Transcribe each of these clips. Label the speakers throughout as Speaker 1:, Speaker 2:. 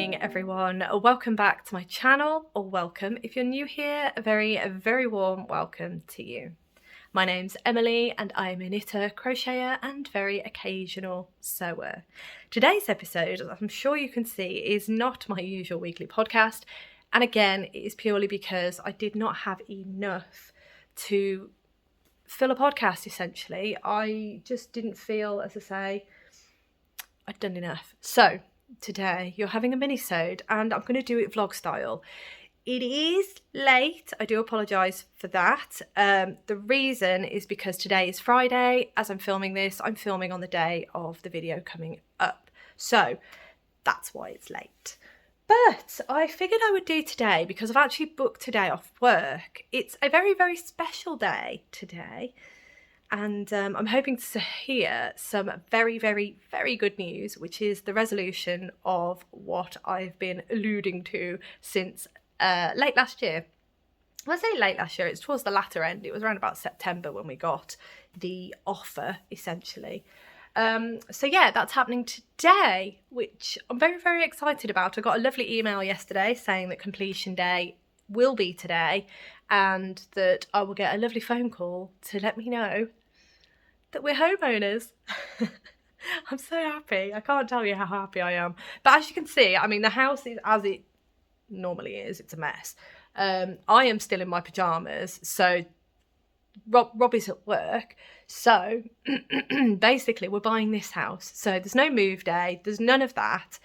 Speaker 1: morning, everyone. Welcome back to my channel, or welcome if you're new here. A very warm welcome to you. My name's Emily and I'm a knitter, crocheter and very occasional sewer. Today's episode, as I'm sure you can see, is not my usual weekly podcast. And again, it is purely because I did not have enough to fill a podcast, essentially. I just didn't feel, as I say, I'd done enough. So today you're having a minisode and I'm going to do it vlog style. It is late. I do apologise for that. The reason is because today is Friday. As I'm filming this, I'm filming on the day of the video coming up. So that's why it's late. But I figured I would do today because I've actually booked today off work. It's a very special day today. And I'm hoping to hear some very good news, which is the resolution of what I've been alluding to since late last year. When I say late last year, it's towards the latter end. It was around about September when we got the offer, essentially. So yeah, that's happening today, which I'm very excited about. I got a lovely email yesterday saying that completion day will be today and that I will get a lovely phone call to let me know that we're homeowners. I'm so happy. I can't tell you how happy I am. But as you can see, I mean, the house is as it normally is. It's a mess. I am still in my pyjamas. So Rob is at work. So basically we're buying this house. So there's no move day. There's none of that.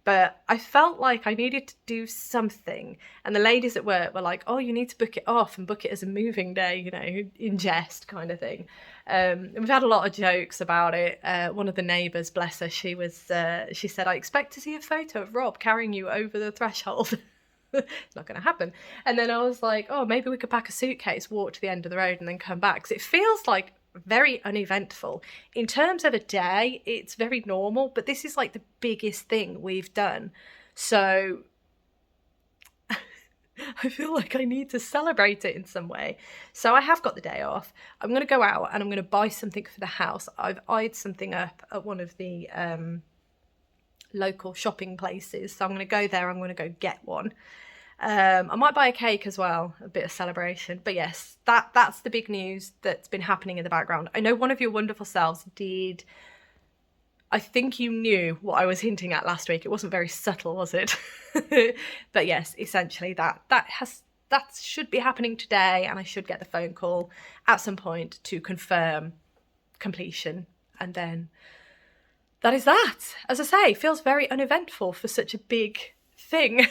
Speaker 1: But I felt like I needed to do something. And the ladies at work were like, oh, you need to book it off and book it as a moving day, you know, in jest kind of thing. And we've had a lot of jokes about it. One of the neighbours, bless her, she said, I expect to see a photo of Rob carrying you over the threshold. It's not going to happen. And then I was like, oh, maybe we could pack a suitcase, walk to the end of the road and then come back. Because it feels like very uneventful. In terms of a day, it's very normal, but this is like the biggest thing we've done. So I feel like I need to celebrate it in some way. So I have got the day off. I'm going to go out and I'm going to buy something for the house. I've eyed something up at one of the local shopping places. So I'm going to go there. I'm going to go get one. I might buy a cake as well, a bit of celebration. But yes, that's the big news that's been happening in the background. I know one of your wonderful selves did. I think you knew what I was hinting at last week. It wasn't very subtle, was it? But yes, essentially that should be happening today, and I should get the phone call at some point to confirm completion. And then that is that. As I say, feels very uneventful for such a big thing.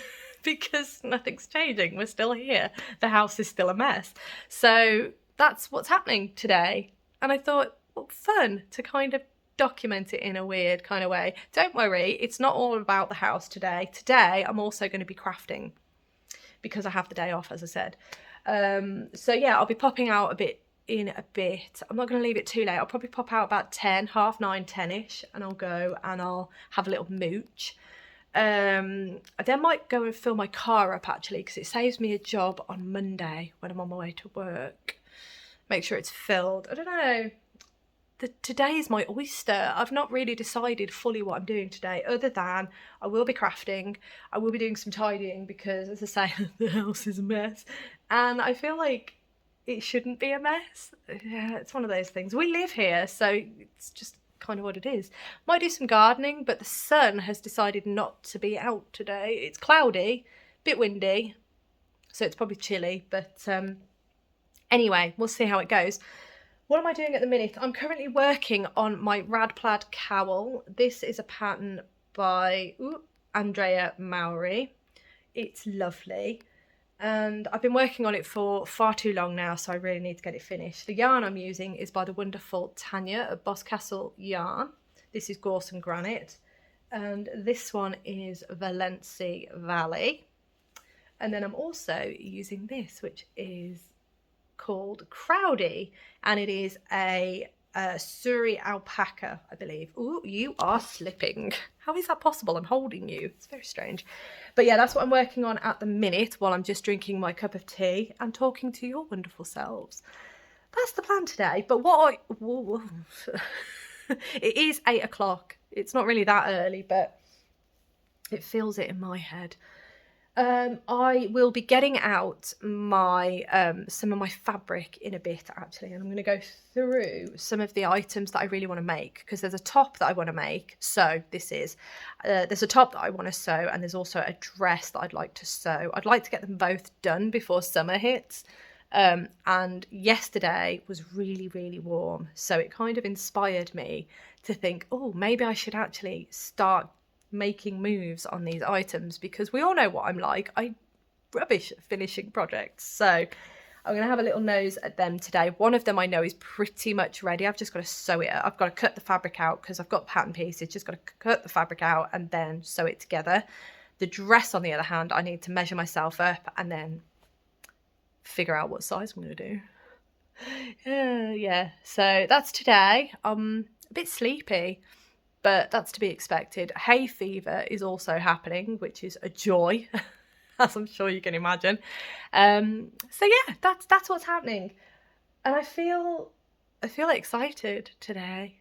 Speaker 1: Because nothing's changing. We're still here. The house is still a mess. So that's what's happening today. And I thought, well, fun to kind of document it in a weird kind of way. Don't worry, it's not all about the house today. Today, I'm also going to be crafting because I have the day off, as I said. So yeah, I'll be popping out in a bit. I'm not going to leave it too late. I'll probably pop out about 10, 9:30, 10ish, and I'll go and I'll have a little mooch. I then might go and fill my car up actually, because it saves me a job on Monday when I'm on my way to work. Make sure it's filled. I don't know. Today is my oyster. I've not really decided fully what I'm doing today, other than I will be crafting. I will be doing some tidying because, as I say, the house is a mess. And I feel like it shouldn't be a mess. Yeah, it's one of those things. We live here, so it's just kind of what it is. Might do some gardening, but the sun has decided not to be out today. It's cloudy, bit windy, so it's probably chilly, but anyway, we'll see how it goes. What am I doing at the minute? I'm currently working on my Rad Plaid cowl. This is a pattern by Andrea Mowry. It's lovely. And I've been working on it for far too long now, so I really need to get it finished. The yarn I'm using is by the wonderful Tanya at Boscastle Yarn. This is Gorse and Granite. And this one is Valency Valley. And then I'm also using this, which is called Crowdy. And it is a Surrey alpaca, I believe. Ooh, you are slipping. How is that possible? I'm holding you. It's very strange. But yeah, that's what I'm working on at the minute while I'm just drinking my cup of tea and talking to your wonderful selves. That's the plan today. But what it is 8 o'clock. It's not really that early, but It feels it in my head. I will be getting out my some of my fabric in a bit, actually, and I'm going to go through some of the items that I really want to make, because there's a top that I want to make. So this is there's a top that I want to sew, and there's also a dress that I'd like to sew. I'd like to get them both done before summer hits. And yesterday was really, really warm, so it kind of inspired me to think, oh, maybe I should actually start making moves on these items, because we all know what I'm like. I'm rubbish at finishing projects. So I'm going to have a little nose at them today. One of them I know is pretty much ready. I've just got to sew it. I've got to cut the fabric out because I've got pattern pieces. Just got to cut the fabric out and then sew it together. The dress, on the other hand, I need to measure myself up and then figure out what size I'm going to do. Yeah, so that's today. I'm a bit sleepy, but that's to be expected. Hay fever is also happening, which is a joy, as I'm sure you can imagine. So yeah, that's what's happening, and I feel excited today.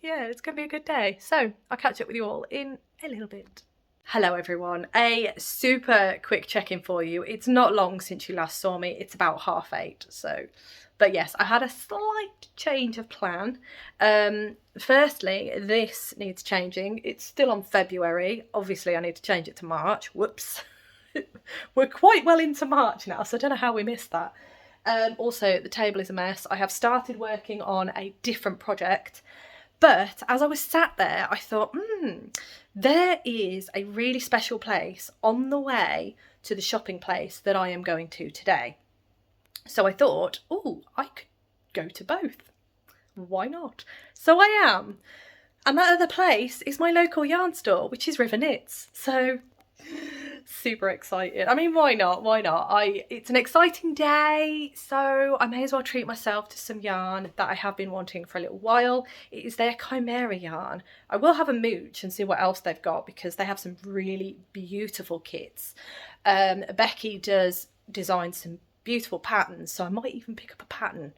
Speaker 1: Yeah, it's gonna be a good day. So I'll catch up with you all in a little bit. Hello everyone, a super quick check-in for you. It's not long since you last saw me. It's about 8:30, so. But yes, I had a slight change of plan. Firstly, this needs changing. It's still on February. Obviously, I need to change it to March. Whoops. We're quite well into March now, so I don't know how we missed that. Also, the table is a mess. I have started working on a different project. But as I was sat there, I thought, there is a really special place on the way to the shopping place that I am going to today. So I thought, oh, I could go to both. Why not? So I am. And that other place is my local yarn store, which is River Knits. So super excited. I mean, why not? Why not? It's an exciting day, so I may as well treat myself to some yarn that I have been wanting for a little while. It is their Chimera yarn. I will have a mooch and see what else they've got, because they have some really beautiful kits. Becky does design some beautiful patterns, so I might even pick up a pattern.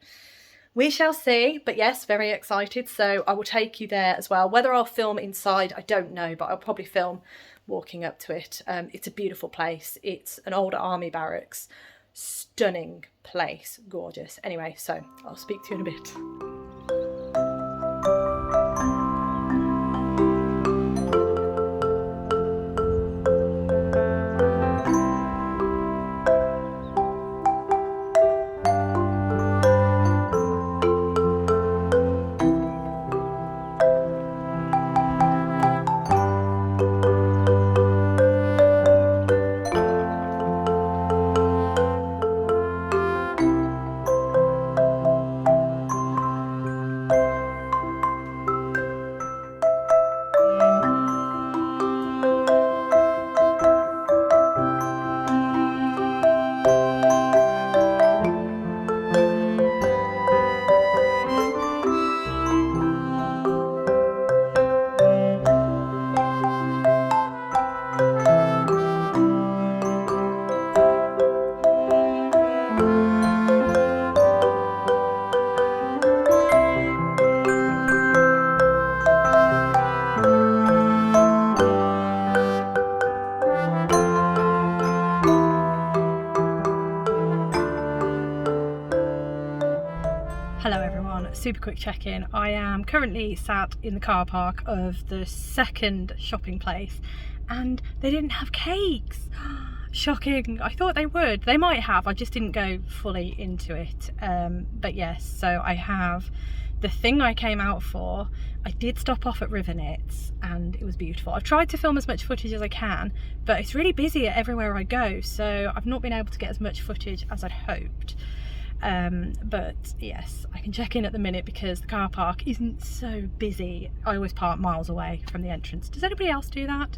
Speaker 1: We shall see, but yes, very excited, so I will take you there as well. Whether I'll film inside, I don't know, but I'll probably film walking up to it. It's a beautiful place. It's an old army barracks. Stunning place, gorgeous. Anyway, so I'll speak to you in a bit. Hello everyone, super quick check-in. I am currently sat in the car park of the second shopping place and they didn't have cakes. Shocking. I thought they would. They might have, I just didn't go fully into it. But yes, so I have the thing I came out for. I did stop off at River Knits and it was beautiful. I've tried to film as much footage as I can, but it's really busy everywhere I go, so I've not been able to get as much footage as I'd hoped. But yes, I can check in at the minute because the car park isn't so busy. I always park miles away from the entrance. Does anybody else do that?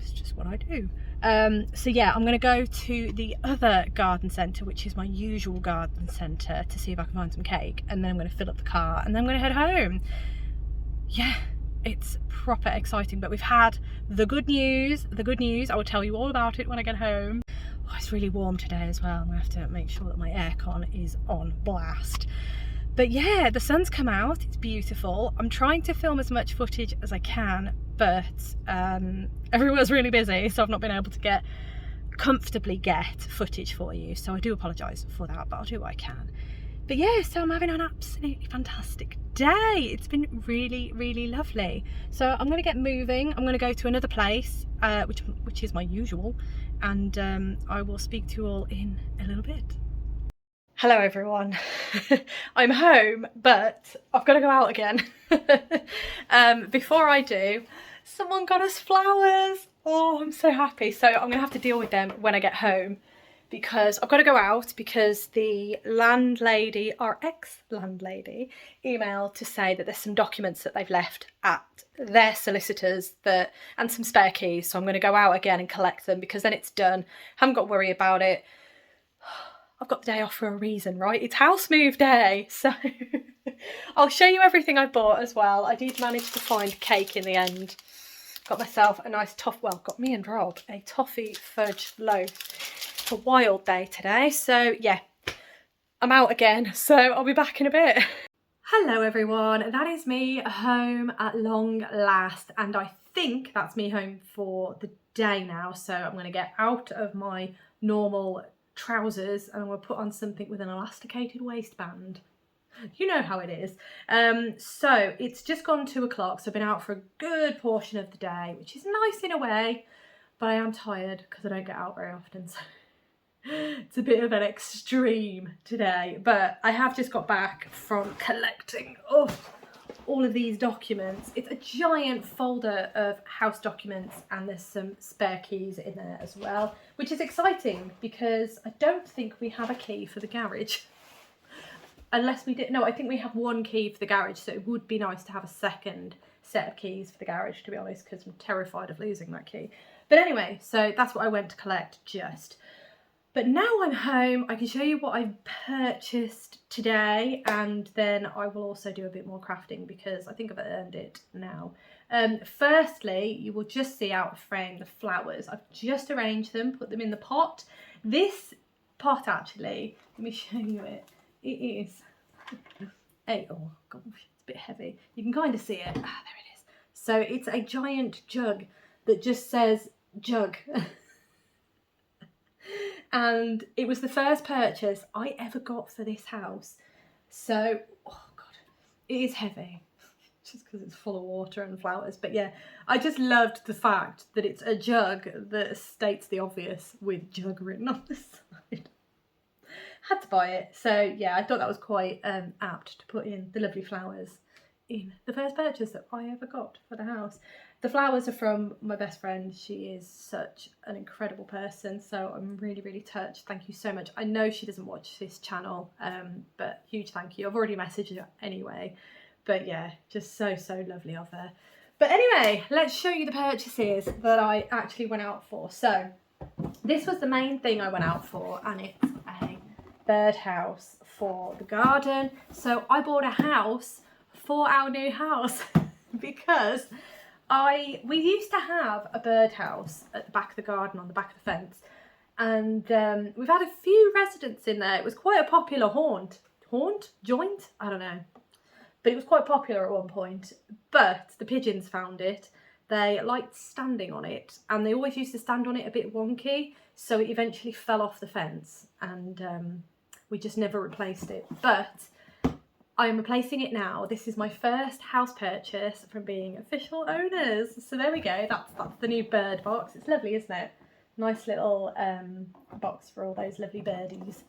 Speaker 1: It's just what I do. So yeah, I'm going to go to the other garden centre, which is my usual garden centre, to see if I can find some cake, and then I'm going to fill up the car and then I'm going to head home. Yeah, it's proper exciting, but we've had the good news. I will tell you all about it when I get home. Oh, it's really warm today as well. I'm going to have to make sure that my aircon is on blast. But yeah, the sun's come out, it's beautiful. I'm trying to film as much footage as I can, but everyone's really busy, so I've not been able to comfortably get footage for you. So I do apologise for that, but I'll do what I can. But yeah, so I'm having an absolutely fantastic day. It's been really, really lovely. So I'm going to get moving. I'm going to go to another place, which is my usual, and I will speak to you all in a little bit. Hello everyone. I'm home, but I've got to go out again. Before I do, someone got us flowers. Oh, I'm so happy. So I'm gonna have to deal with them when I get home, because I've got to go out because the landlady, our ex-landlady, emailed to say that there's some documents that they've left at their solicitors and some spare keys. So I'm going to go out again and collect them, because then it's done. Haven't got to worry about it. I've got the day off for a reason, right? It's house move day. So I'll show you everything I bought as well. I did manage to find cake in the end. Got myself a nice got me and Rob a toffee fudge loaf. A wild day today. So yeah, I'm out again. So I'll be back in a bit. Hello everyone, that is me home at long last. And I think that's me home for the day now. So I'm going to get out of my normal trousers and I'm going to put on something with an elasticated waistband. You know how it is. So it's just gone 2 o'clock, so I've been out for a good portion of the day, which is nice in a way, but I am tired because I don't get out very often, so it's a bit of an extreme today. But I have just got back from collecting all of these documents. It's a giant folder of house documents, and there's some spare keys in there as well, which is exciting because I don't think we have a key for the garage. Unless we did, no, I think we have 1 key for the garage, so it would be nice to have a second set of keys for the garage, to be honest, because I'm terrified of losing that key. But anyway, so that's what I went to collect just. But now I'm home, I can show you what I've purchased today, and then I will also do a bit more crafting because I think I've earned it now. Firstly, you will just see out of frame the flowers. I've just arranged them, put them in the pot. This pot actually, let me show you it. It is oh gosh, it's a bit heavy. You can kind of see it. Ah, there it is. So it's a giant jug that just says jug. And it was the first purchase I ever got for this house. So, oh god, it is heavy. Just because it's full of water and flowers. But yeah, I just loved the fact that it's a jug that states the obvious with jug written on the side. Had to buy it. So yeah, I thought that was quite apt to put in the lovely flowers in the first purchase that I ever got for the house. The flowers are from my best friend. She is such an incredible person, so I'm really, really touched. Thank you so much. I know she doesn't watch this channel, but huge thank you. I've already messaged her anyway, but yeah, just so lovely of her. But anyway, let's show you the purchases that I actually went out for. So this was the main thing I went out for, and it's a birdhouse for the garden. So I bought a house for our new house because we used to have a birdhouse at the back of the garden, on the back of the fence, and we've had a few residents in there. It was quite a popular joint, I don't know, but it was quite popular at one point. But the pigeons found it. They liked standing on it, and they always used to stand on it a bit wonky, so it eventually fell off the fence, and we just never replaced it. But I am replacing it now. This is my first house purchase from being official owners. So there we go. That's the new bird box. It's lovely, isn't it? Nice little box for all those lovely birdies.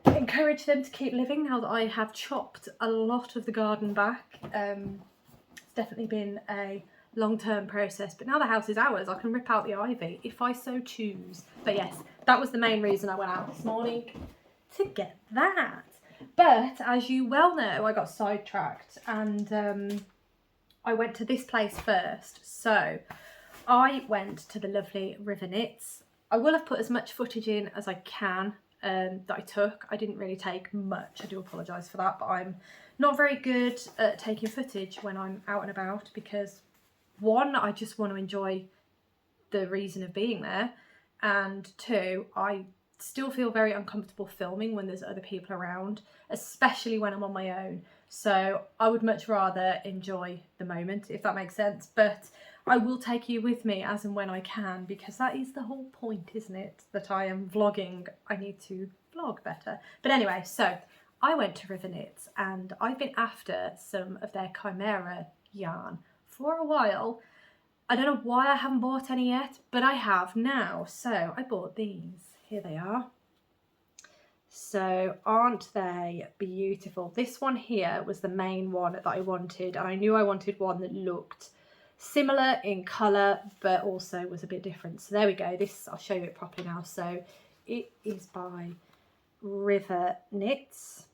Speaker 1: Encourage them to keep living now that I have chopped a lot of the garden back. It's definitely been a long-term process, but now the house is ours. I can rip out the ivy if I so choose. But yes, that was the main reason I went out this morning, to get that. But as you well know, I got sidetracked, and I went to this place first. So I went to the lovely River Knits. I will have put as much footage in as I can that I took. I didn't really take much. I do apologise for that, but I'm not very good at taking footage when I'm out and about because, one, I just want to enjoy the reason of being there, and two, I still feel very uncomfortable filming when there's other people around, especially when I'm on my own. So I would much rather enjoy the moment, if that makes sense. But I will take you with me as and when I can, because that is the whole point, isn't it? That I am vlogging. I need to vlog better. But anyway, so I went to River Knits and I've been after some of their Chimera yarn for a while. I don't know why I haven't bought any yet, but I have now. So I bought these. Here they are. So aren't they beautiful? This one here was the main one that I wanted, and I knew I wanted one that looked similar in colour but also was a bit different. So there we go. This, I'll show you it properly now. So it is by River Knits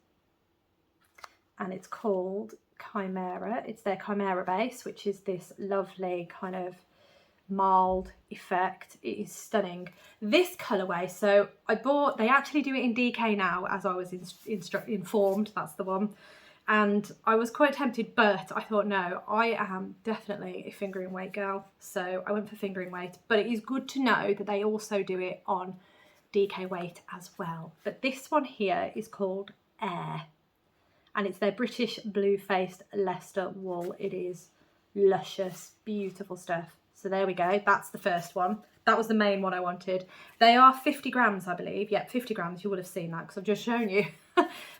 Speaker 1: and it's called Chimera. It's their Chimera base, which is this lovely kind of mild effect. It is stunning. This colourway, so I bought, they actually do it in DK now, as I was informed, that's the one. And I was quite tempted, but I thought, no, I am definitely a fingering weight girl. So I went for fingering weight, but it is good to know that they also do it on DK weight as well. But this one here is called Air, and it's their British blue-faced Leicester wool. It is luscious, beautiful stuff. So there we go, that's the first one. That was the main one I wanted. They are 50 grams, I believe. Yep, 50 grams, you would have seen that because I've just shown you.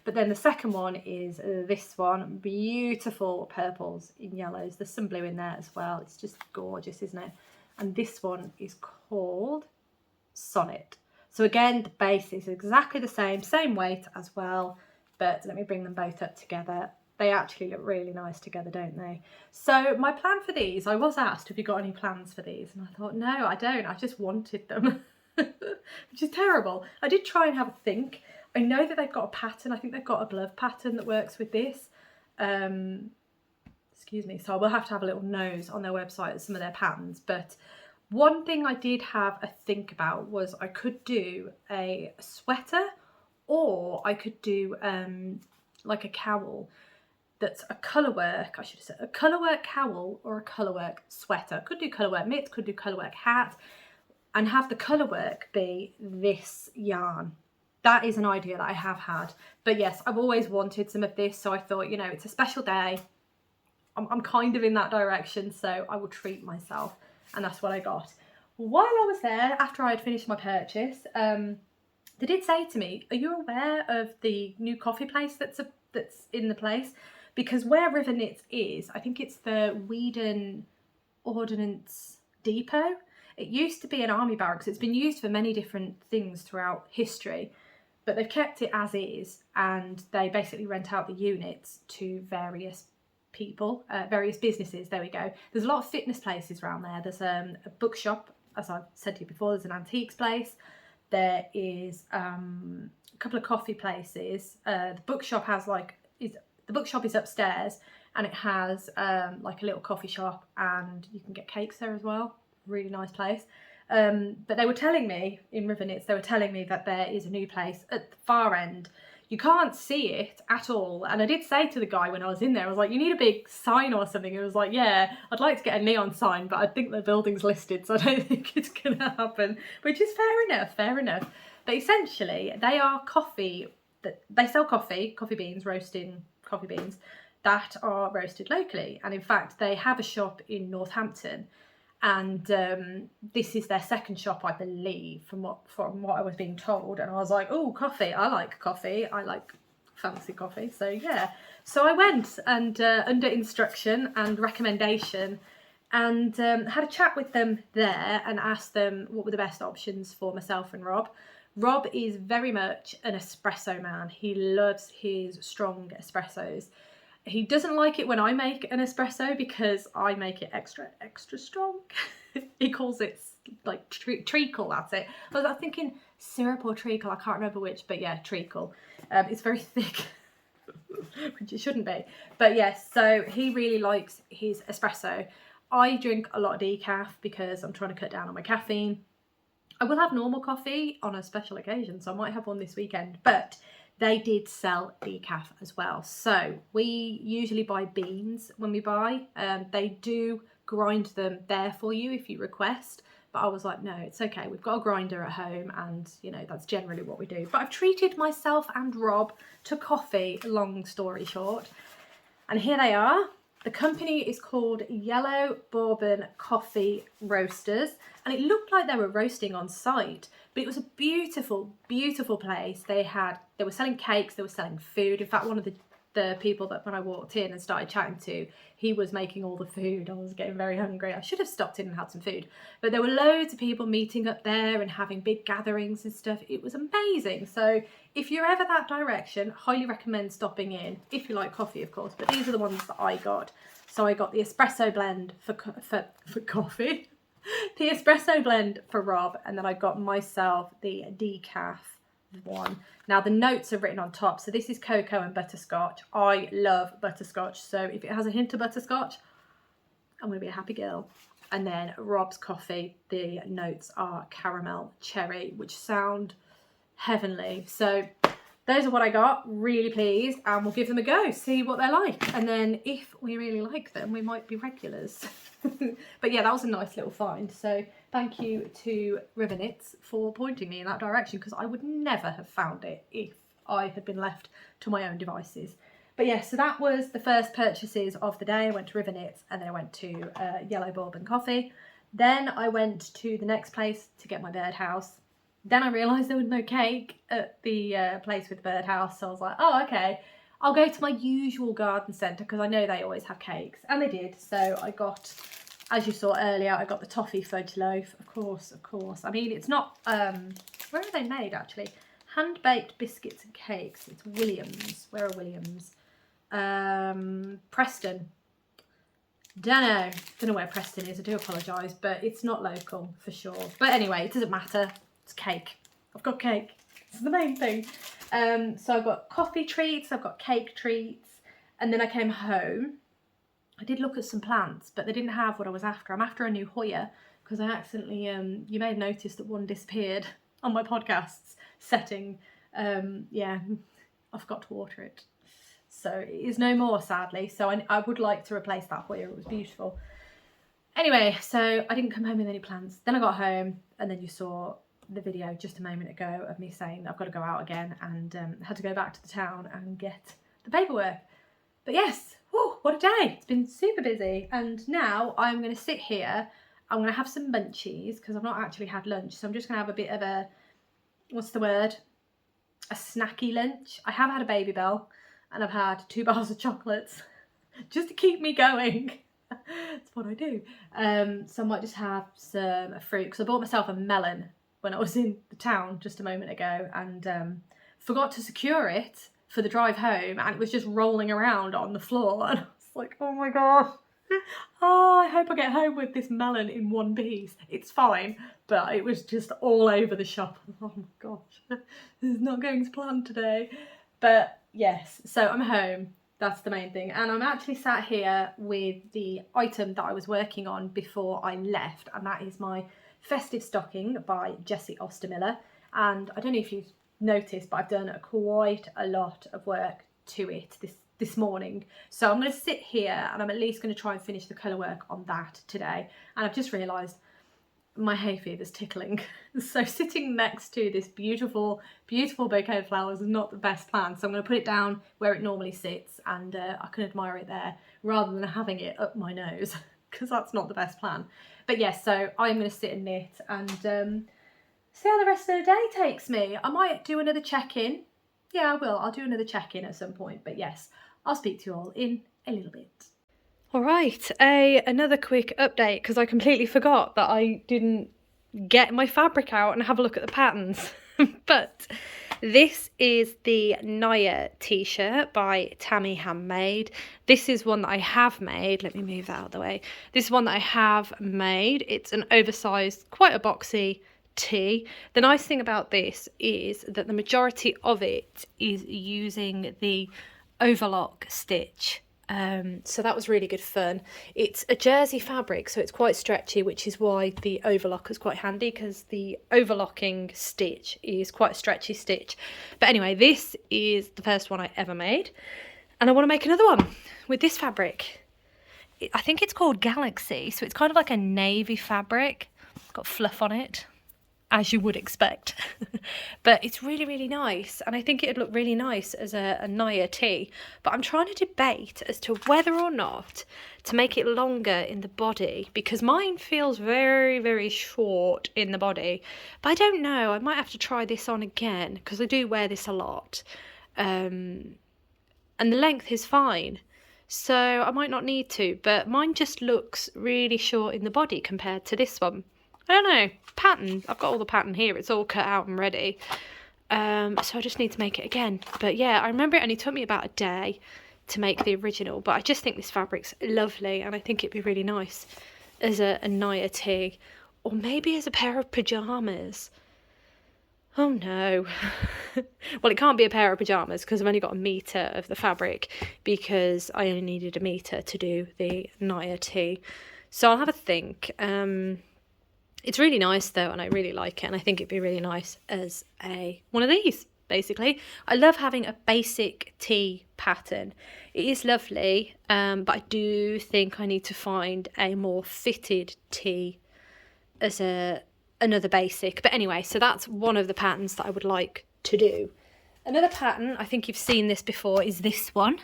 Speaker 1: But then the second one is this one, beautiful purples in yellows. There's some blue in there as well. It's just gorgeous, isn't it? And this one is called Sonnet. So again, the base is exactly the same weight as well, but let me bring them both up together. They actually look really nice together, don't they? So my plan for these, I was asked, have you got any plans for these? And I thought, no, I don't. I just wanted them, which is terrible. I did try and have a think. I know that they've got a pattern. I think they've got a glove pattern that works with this. Excuse me. So I will have to have a little nose on their website at some of their patterns. But one thing I did have a think about was I could do a sweater, or I could do like a cowl that's a colourwork, I should have said, a colourwork cowl or a colourwork sweater. Could do colourwork mitts, could do colourwork hat, and have the colourwork be this yarn. That is an idea that I have had. But yes, I've always wanted some of this, so I thought, you know, it's a special day. I'm kind of in that direction, so I will treat myself, and that's what I got. While I was there, after I had finished my purchase, they did say to me, are you aware of the new coffee place that's in the place? Because where River Knits is, I think it's the Weedon Ordnance Depot. It used to be an army barracks. It's been used for many different things throughout history, but they've kept it as is, and they basically rent out the units to various people, various businesses. There we go. There's a lot of fitness places around there. There's a bookshop, as I've said to you before. There's an antiques place. There is a couple of coffee places. The bookshop has the bookshop is upstairs, and it has like a little coffee shop, and you can get cakes there as well. Really nice place. But they were telling me in River Knits, they were telling me that there is a new place at the far end. You can't see it at all. And I did say to the guy when I was in there, I was like, you need a big sign or something. He was like, yeah, I'd like to get a neon sign, but I think the building's listed, so I don't think it's going to happen. Which is fair enough, fair enough. But essentially, they are they sell coffee beans, roasting coffee beans that are roasted locally. And in fact, they have a shop in Northampton, and this is their second shop, I believe, from what I was being told. And I was like, oh, coffee, I like coffee, I like fancy coffee. So yeah, so I went and under instruction and recommendation, and had a chat with them there and asked them what were the best options for myself and Rob. Rob is very much an espresso man. He loves his strong espressos. He doesn't like it when I make an espresso because I make it extra strong. He calls it like treacle, that's it. I was thinking syrup or treacle, I can't remember which, but yeah, treacle. It's very thick, which it shouldn't be. But yes, so he really likes his espresso. I drink a lot of decaf because I'm trying to cut down on my caffeine. I will have normal coffee on a special occasion, so I might have one this weekend, but they did sell decaf as well. So we usually buy beans when we buy. They do grind them there for you if you request, But I was like, no, it's okay. We've got a grinder at home and, you know, that's generally what we do. But I've treated myself and Rob to coffee, long story short. And here they are. The company is called Yellow Bourbon Coffee Roasters. And it looked like they were roasting on site. But it was a beautiful, beautiful place. They were selling cakes, they were selling food. In fact, one of the people that when I walked in and started chatting to, he was making all the food. I was getting very hungry. I should have stopped in and had some food. But there were loads of people meeting up there and having big gatherings and stuff. It was amazing. So if you're ever that direction, highly recommend stopping in, if you like coffee, of course. But these are the ones that I got. So I got the espresso blend for coffee, the espresso blend for Rob, and then I got myself the decaf one. Now the notes are written on top, so this is cocoa and butterscotch. I love butterscotch, so if it has a hint of butterscotch, I'm gonna be a happy girl. And then Rob's coffee, the notes are caramel cherry, which sound heavenly. So those are what I got. Really pleased, and we'll give them a go, see what they're like, and then if we really like them, we might be regulars. But yeah, that was a nice little find. So thank you to Ravelry for pointing me in that direction, because I would never have found it if I had been left to my own devices. But yeah, so that was the first purchases of the day. I went to Ravelry and then I went to Yellow Bourbon Coffee. Then I went to the next place to get my birdhouse. Then I realised there was no cake at the place with the birdhouse. So I was like, oh, okay. I'll go to my usual garden centre because I know they always have cakes. And they did. So I got, as you saw earlier, I got the toffee fudge loaf. Of course, of course. I mean, it's not, where are they made actually? Hand-baked biscuits and cakes. It's Williams. Where are Williams? Preston. Don't know where Preston is. I do apologise, but it's not local for sure. But anyway, it doesn't matter. It's cake. I've got cake. It's the main thing. So I've got coffee treats, I've got cake treats, and then I came home. I did look at some plants, but they didn't have what I was after. I'm after a new Hoya because I accidentally, you may have noticed that one disappeared on my podcast's setting. Yeah, I forgot to water it. So it is no more, sadly. So I would like to replace that Hoya. It was beautiful. Anyway, so I didn't come home with any plants. Then I got home and then you saw the video just a moment ago of me saying that I've got to go out again and had to go back to the town and get the paperwork. But yes, whew, what a day. It's been super busy. And now I'm going to sit here. I'm going to have some munchies because I've not actually had lunch. So I'm just going to have a bit of a, what's the word? A snacky lunch. I have had a Baby Bell and I've had 2 bars of chocolates just to keep me going. That's what I do. So I might just have some fruit because I bought myself a melon when I was in the town just a moment ago and forgot to secure it for the drive home, and it was just rolling around on the floor and I was like, oh my gosh, oh, I hope I get home with this melon in one piece. It's fine, but it was just all over the shop. Oh my gosh, this is not going to plan today. But yes, so I'm home. That's the main thing. And I'm actually sat here with the item that I was working on before I left, and that is my Festive Stocking by Jessie Ostermiller. And I don't know if you've noticed, but I've done quite a lot of work to it this morning. So I'm going to sit here and I'm at least going to try and finish the colour work on that today. And I've just realised my hay fever's tickling. So sitting next to this beautiful, beautiful bouquet of flowers is not the best plan. So I'm going to put it down where it normally sits and I can admire it there rather than having it up my nose because that's not the best plan. But yes, so I'm going to sit and knit and see how the rest of the day takes me. I might do another check-in. Yeah, I will. I'll do another check-in at some point. But yes, I'll speak to you all in a little bit. All right, another quick update because I completely forgot that I didn't get my fabric out and have a look at the patterns. But this is the Naya t-shirt by Tammy Handmade. This is one that I have made. Let me move that out of the way. This is one that I have made. It's an oversized, quite a boxy tee. The nice thing about this is that the majority of it is using the overlock stitch. So that was really good fun. It's a jersey fabric, so it's quite stretchy, which is why the overlock is quite handy because the overlocking stitch is quite a stretchy stitch. But anyway, this is the first one I ever made, and I want to make another one with this fabric. I think it's called Galaxy, so it's kind of like a navy fabric. got fluff on it, as you would expect. But it's really, really nice, and I think it'd look really nice as a Naya tee. But I'm trying to debate as to whether or not to make it longer in the body, because mine feels very, very short in the body. But I don't know, I might have to try this on again, because I do wear this a lot. And the length is fine, so I might not need to, but mine just looks really short in the body compared to this one. I don't know, pattern, I've got all the pattern here, it's all cut out and ready, so I just need to make it again. But yeah, I remember it only took me about a day to make the original, but I just think this fabric's lovely, and I think it'd be really nice as a Naya tee, or maybe as a pair of pyjamas. Oh no. Well, it can't be a pair of pyjamas because I've only got a metre of the fabric, because I only needed a metre to do the Naya tee. So I'll have a think. It's really nice though, and I really like it, and I think it'd be really nice as one of these, basically. I love having a basic tee pattern. It is lovely, but I do think I need to find a more fitted tee as another basic. But anyway, so that's one of the patterns that I would like to do. Another pattern, I think you've seen this before, is this one.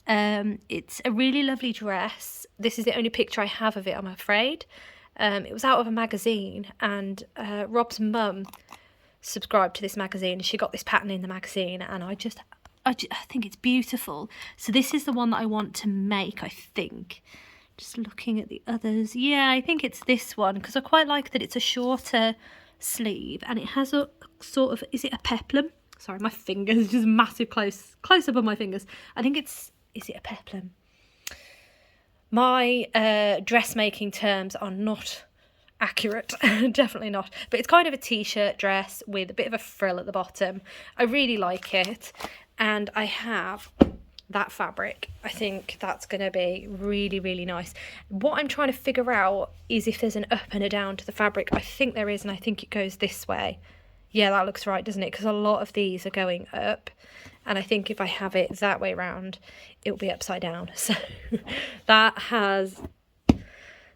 Speaker 1: It's a really lovely dress. This is the only picture I have of it, I'm afraid. It was out of a magazine, and Rob's mum subscribed to this magazine. She got this pattern in the magazine, and I think it's beautiful. So this is the one that I want to make, I think. Just looking at the others. Yeah, I think it's this one, because I quite like that it's a shorter sleeve, and it has a sort of, is it a peplum? Sorry, my fingers, just massive close up on my fingers. I think is it a peplum? My dressmaking terms are not accurate, definitely not. But it's kind of a t-shirt dress with a bit of a frill at the bottom. I really like it, and I have that fabric. I think that's going to be really, really nice. What I'm trying to figure out is if there's an up and a down to the fabric. I think there is, and I think it goes this way. Yeah, that looks right, doesn't it? Because a lot of these are going up, and I think if I have it that way round, it'll be upside down. So that has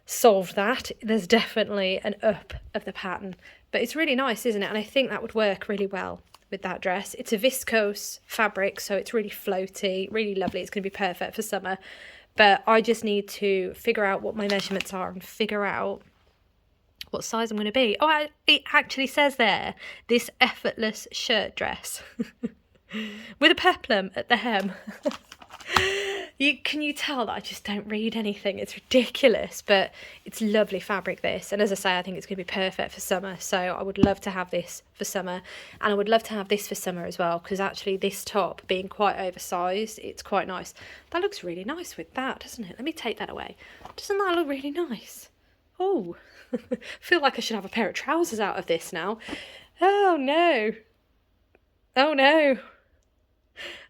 Speaker 1: solved that. There's definitely an up of the pattern, but it's really nice, isn't it? And I think that would work really well with that dress. It's a viscose fabric, so it's really floaty, really lovely. It's going to be perfect for summer, but I just need to figure out what my measurements are and figure out what size I'm going to be. Oh, it actually says there, this effortless shirt dress with a peplum at the hem. Can you tell that I just don't read anything? It's ridiculous, but it's lovely fabric, this. And as I say, I think it's going to be perfect for summer. So I would love to have this for summer, and I would love to have this for summer as well, because actually this top being quite oversized, it's quite nice. That looks really nice with that, doesn't it? Let me take that away. Doesn't that look really nice? Oh, I feel like I should have a pair of trousers out of this now. Oh no. Oh no.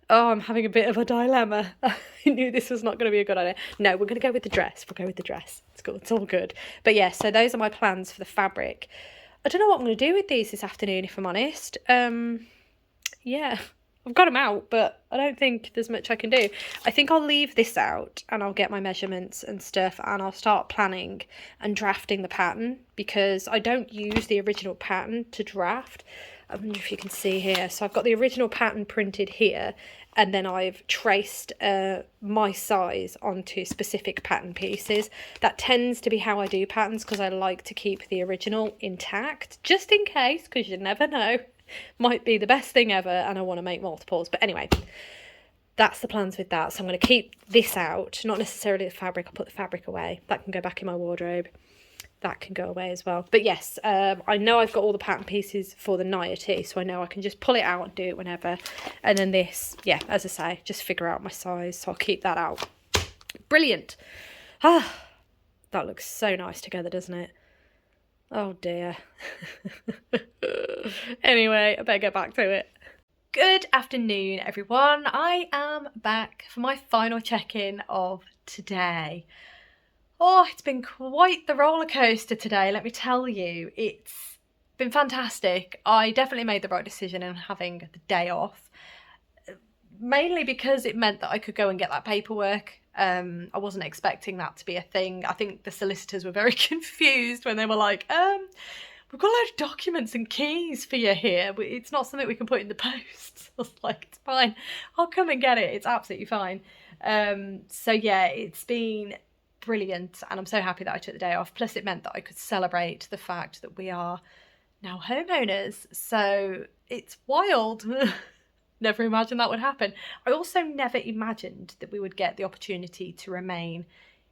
Speaker 1: Oh, I'm having a bit of a dilemma. I knew this was not going to be a good idea. No, we're going to go with the dress. We'll go with the dress. It's good. It's all good. But yeah, so those are my plans for the fabric. I don't know what I'm going to do with these this afternoon, if I'm honest. Yeah, I've got them out, but I don't think there's much I can do. I think I'll leave this out, and I'll get my measurements and stuff, and I'll start planning and drafting the pattern, because I don't use the original pattern to draft. I wonder if you can see here. So I've got the original pattern printed here, and then I've traced my size onto specific pattern pieces. That tends to be how I do patterns, because I like to keep the original intact, just in case, because you never know. Might be the best thing ever, and I want to make multiples. But anyway, that's the plans with that. So I'm going to keep this out, not necessarily the fabric. I'll put the fabric away. That can go back in my wardrobe. That can go away as well. But yes, I know I've got all the pattern pieces for the Naya tee, so I know I can just pull it out and do it whenever. And then this, yeah, as I say, just figure out my size, so I'll keep that out. Brilliant. Ah, that looks so nice together, doesn't it? Oh dear. Anyway, I better get back to it. Good afternoon, everyone. I am back for my final check-in of today. Oh, it's been quite the roller coaster today, let me tell you. It's been fantastic. I definitely made the right decision in having the day off. mainly because it meant that I could go and get that paperwork. I wasn't expecting that to be a thing. I think the solicitors were very confused when they were like, we've got a load of documents and keys for you here, but it's not something we can put in the post. I was like, it's fine, I'll come and get it, it's absolutely fine. So yeah, it's been brilliant, and I'm so happy that I took the day off. Plus it meant that I could celebrate the fact that we are now homeowners, so it's wild. Never imagined that would happen. I also never imagined that we would get the opportunity to remain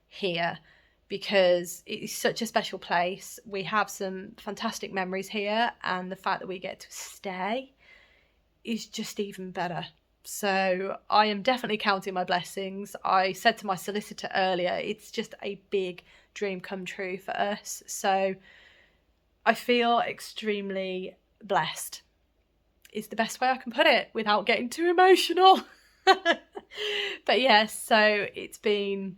Speaker 1: here, because it is such a special place. We have some fantastic memories here, and the fact that we get to stay is just even better. So I am definitely counting my blessings. I said to my solicitor earlier, it's just a big dream come true for us. So I feel extremely blessed, is the best way I can put it without getting too emotional. But yes, so it's been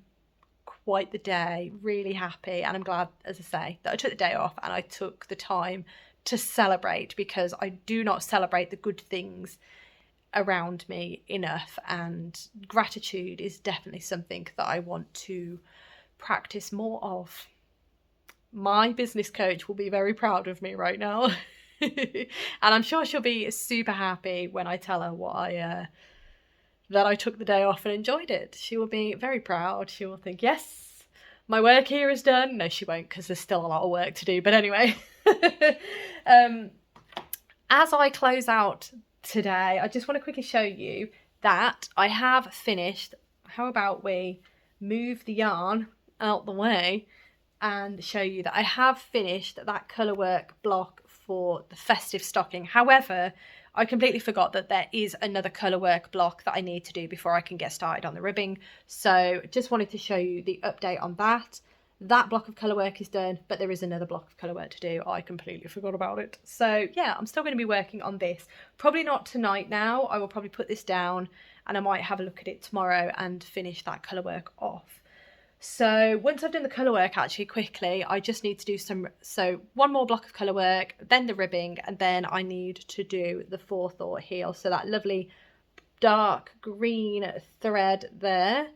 Speaker 1: quite the day, really happy, and I'm glad, as I say, that I took the day off and I took the time to celebrate, because I do not celebrate the good things around me enough, and gratitude is definitely something that I want to practice more of. My business coach will be very proud of me right now. And I'm sure she'll be super happy when I tell her what that I took the day off and enjoyed it. She will be very proud. She will think, yes, my work here is done. No, she won't, because there's still a lot of work to do. But anyway, as I close out today, I just want to quickly show you that I have finished. How about we move the yarn out the way and show you that I have finished that colourwork block for the festive stocking. However, I completely forgot that there is another colourwork block that I need to do before I can get started on the ribbing. So just wanted to show you the update on that. That block of colourwork is done, but there is another block of colourwork to do. I completely forgot about it. So yeah, I'm still going to be working on this. Probably not tonight now. I will probably put this down and I might have a look at it tomorrow and finish that colourwork off. So once I've done the colourwork, actually quickly, I just need to do one more block of colourwork, then the ribbing, and then I need to do the forethought heel. So that lovely dark green thread there,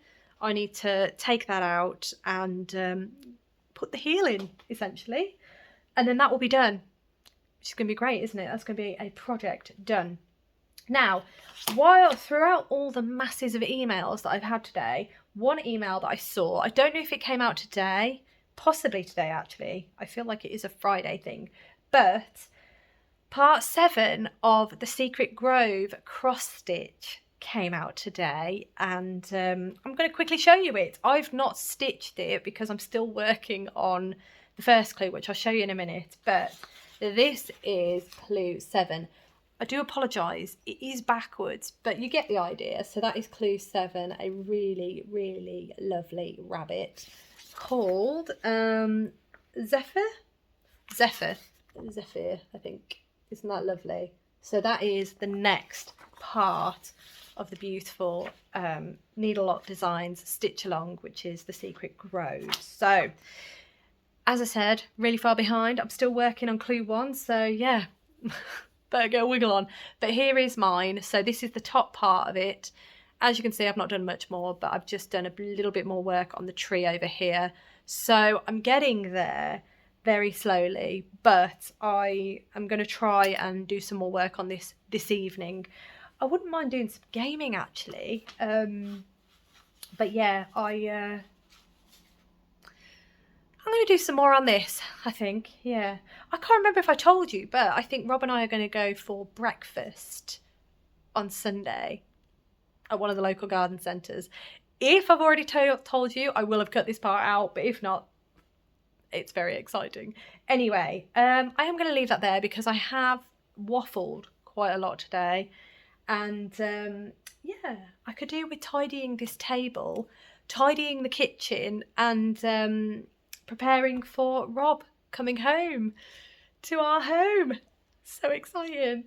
Speaker 1: I need to take that out and put the heel in, essentially. And then that will be done, which is going to be great, isn't it? That's going to be a project done. Now, throughout all the masses of emails that I've had today, one email that I saw, I don't know if it came out today, possibly today actually, I feel like it is a Friday thing, but part 7 of the Secret Grove cross stitch came out today, and I'm going to quickly show you it. I've not stitched it because I'm still working on the first clue, which I'll show you in a minute, but this is clue 7. I do apologise, it is backwards, but you get the idea. So that is clue 7, a really, really lovely rabbit called Zephyr, I think. Isn't that lovely? So that is the next part of the beautiful needle lock designs stitch along, which is the Secret Grove. So as I said, really far behind. I'm still working on clue 1, so yeah. Better go wiggle on. But here is mine. So this is the top part of it. As you can see, I've not done much more, but I've just done a little bit more work on the tree over here. So I'm getting there very slowly, but I am going to try and do some more work on this evening. I wouldn't mind doing some gaming actually. But yeah, I'm going to do some more on this, I think. Yeah. I can't remember if I told you, but I think Rob and I are going to go for breakfast on Sunday at one of the local garden centres. If I've already told you, I will have cut this part out, but if not, it's very exciting. Anyway, I am going to leave that there because I have waffled quite a lot today. And yeah, I could do with tidying this table, tidying the kitchen, and preparing for Rob coming home to our home. So exciting.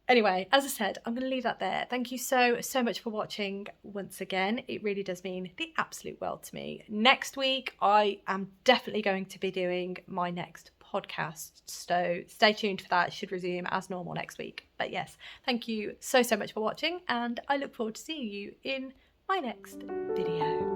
Speaker 1: Anyway, as I said, I'm going to leave that there. Thank you so much for watching once again. It really does mean the absolute world to me. Next week, I am definitely going to be doing my next podcast. So stay tuned for that. It should resume as normal next week. But yes, thank you so much for watching, and I look forward to seeing you in my next video.